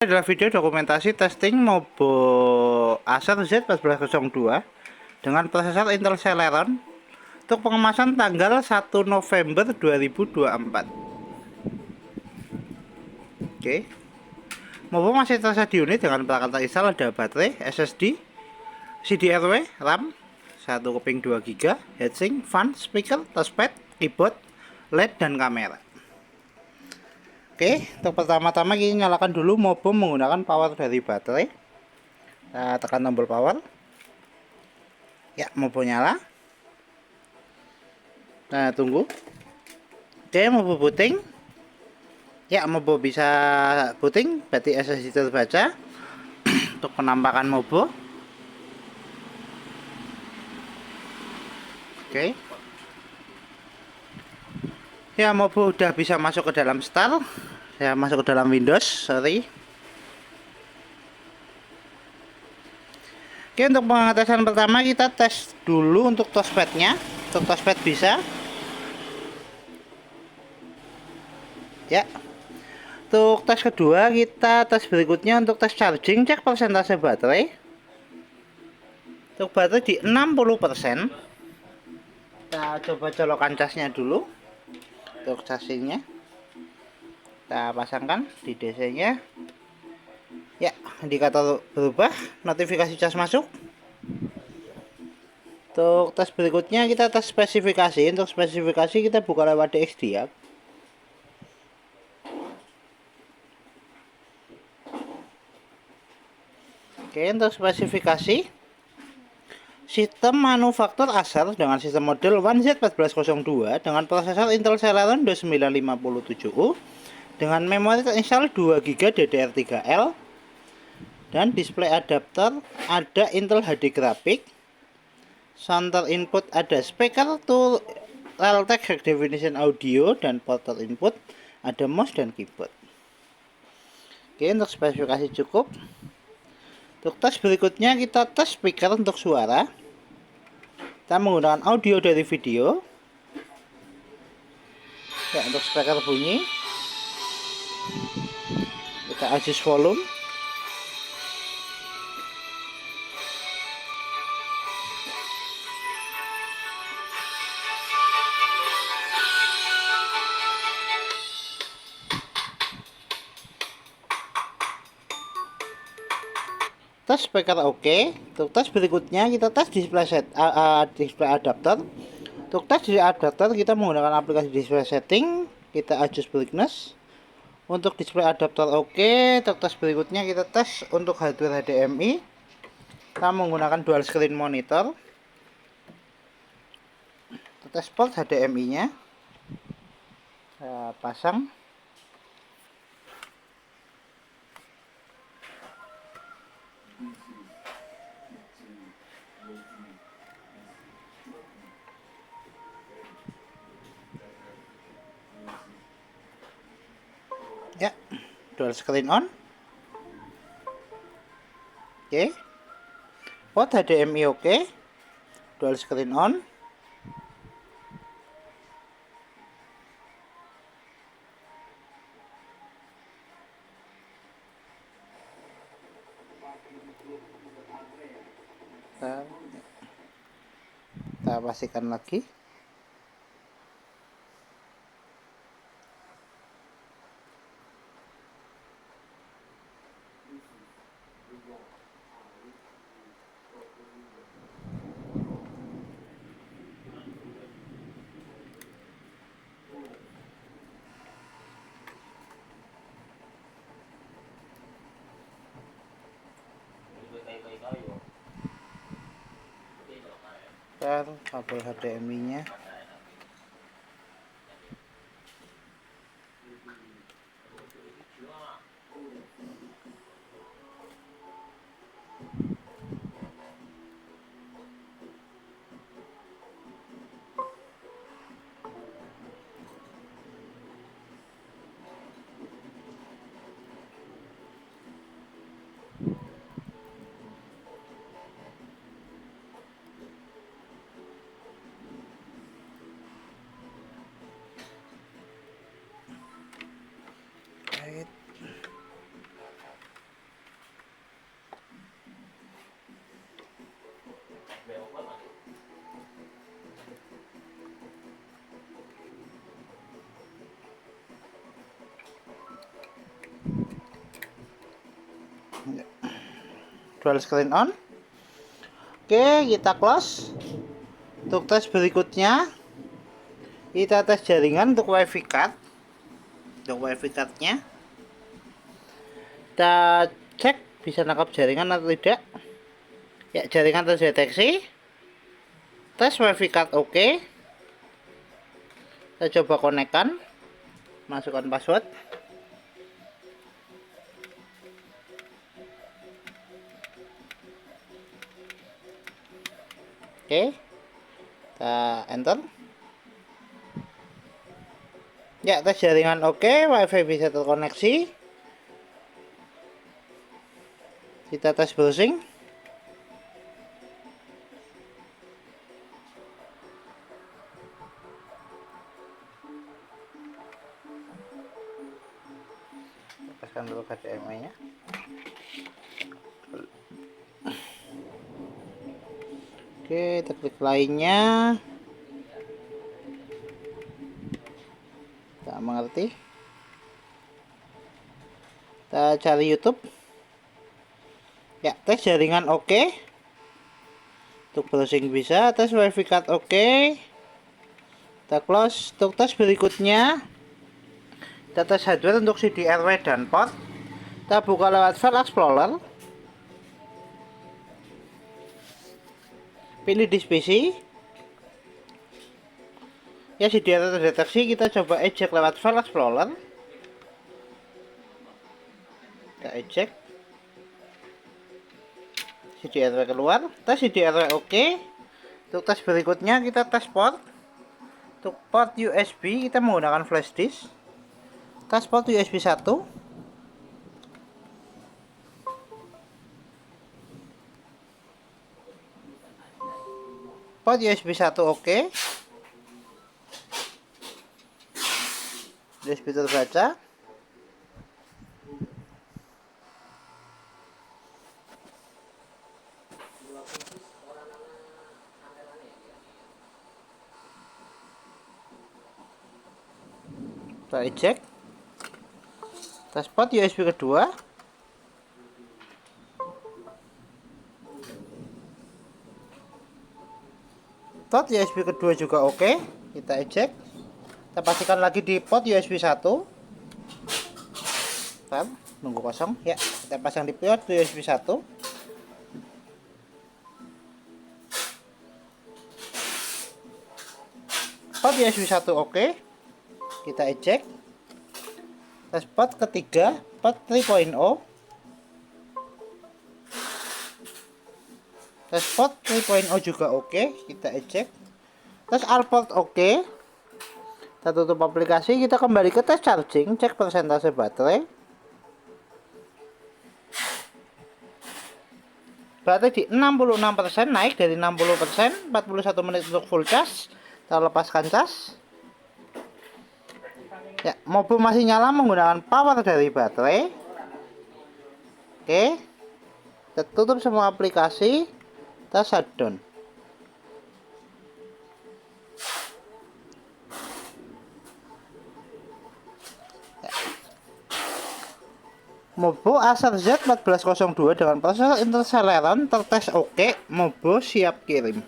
Adalah video dokumentasi testing Mobo Acer Z1402 dengan prosesor Intel Celeron untuk pengemasan tanggal 1 November 2024. Oke. Mobo masih tersedia di unit dengan perangkat install ada baterai, SSD, CDRW, RAM, 1 keping 2 GB, heatsink, fan, speaker, touchpad, keyboard, LED dan kamera. Oke, untuk pertama-tama kita nyalakan dulu Mobo menggunakan power dari baterai. Kita tekan tombol power. Ya, Mobo nyala. Nah, tunggu. Oke, Mobo booting. Ya, Mobo bisa booting, berarti SSD terbaca. Untuk penampakan Mobo. Oke. Ya, Mobo udah bisa masuk ke dalam start. Saya masuk ke dalam Windows, sorry. Oke, untuk pengetesan pertama kita tes dulu untuk touchpadnya. Untuk touchpad bisa. Ya. Untuk tes kedua kita tes berikutnya untuk tes charging, cek persentase baterai. Untuk baterai di 60%. Kita coba colokan casnya dulu. Untuk casingnya kita pasangkan di DC nya. Ya, indikator berubah, notifikasi cas masuk. Untuk tes berikutnya kita tes spesifikasi. Untuk spesifikasi kita buka lewat DXD ya. Oke, untuk spesifikasi sistem manufaktur Acer dengan sistem model One Z1402 dengan prosesor Intel Celeron 2957U dengan memori terinstall 2 GB DDR3L dan display adapter ada Intel HD grafik, center input ada speaker to Realtek High Definition Audio dan portal input ada mouse dan keyboard. Oke, untuk spesifikasi cukup. Untuk tes berikutnya kita tes speaker untuk suara. Kita menggunakan audio dari video. Ya, untuk speaker bunyi kita adjust volume. Tes speaker oke. Untuk tes berikutnya kita tes display adapter. Untuk tes display adapter kita menggunakan aplikasi display setting, kita adjust brightness. Untuk display adapter oke. Untuk tes berikutnya kita tes untuk hardware HDMI. Kita menggunakan dual screen monitor. Kita tes port HDMI-nya. Saya pasang. Ya, dual screen on. Oke. Port HDMI oke. Dual screen on. Kita pastikan lagi. Kabel HDMI-nya. dual screen on. Oke, kita close. Untuk tes berikutnya, kita tes jaringan untuk wifi card. Untuk wifi cardnya, kita cek bisa nangkap jaringan atau tidak. Ya, jaringan terdeteksi. Tes wifi card oke. Kita coba konekkan, masukkan password. Oke, kita enter. Ya, tes jaringan oke, wifi bisa terkoneksi. Kita tes browsing. Lepaskan dulu HDMI nya. Oke, kita klik lainnya. Tak mengerti. Kita cari YouTube. Ya, tes jaringan oke. Untuk browsing bisa, tes wifi card oke. Kita close. Untuk tes berikutnya, kita tes hardware untuk CD RW dan port. Kita buka lewat File Explorer. Pilih disk PC. Ya, CD RW terdeteksi, kita coba eject lewat File Explorer. Kita eject. CD RW keluar. Tes CD RW oke. Untuk tes berikutnya, kita tes port. Untuk port USB, kita menggunakan flash disk. Tes port USB 1. Port USB 1 oke. USB terbaca. Kita eject. Tes port USB kedua. Port USB kedua juga oke. Kita eject. Kita pastikan lagi di port USB 1. Bentar, nunggu kosong. Ya, kita pasang di port USB 1. Port USB 1 oke. Kita eject. Tes port ketiga, port 3.0. Tes port 3.0 juga oke. Kita eject. Tes all port oke. Kita tutup aplikasi. Kita kembali ke tes charging. Cek persentase baterai. Baterai di 66%, naik dari 60%. 41 menit untuk full charge. Kita lepaskan cas. Ya, mobil masih nyala menggunakan power dari baterai. Oke. Kita tutup semua aplikasi. Kita shutdown. Ya. Mobo Acer Z1402 dengan prosesor Intel Celeron tertes oke. Mobo siap kirim.